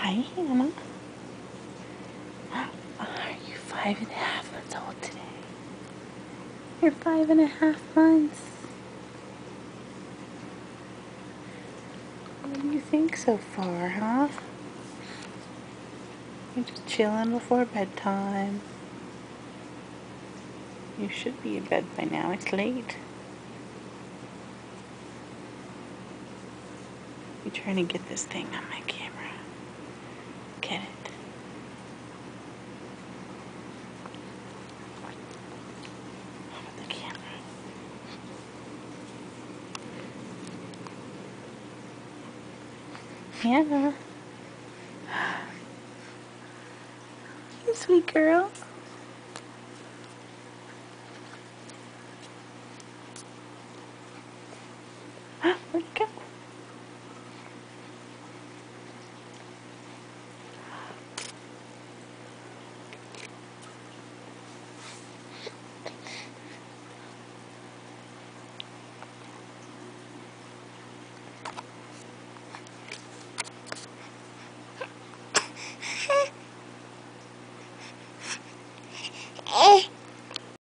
Hi, Hannah. Are you 5.5 months old today? You're 5.5 months. What do you think so far, huh? You're just chilling before bedtime. You should be in bed by now. It's late. I'm trying to get this thing on my camera. Get it. The camera. Hannah. You sweet girl.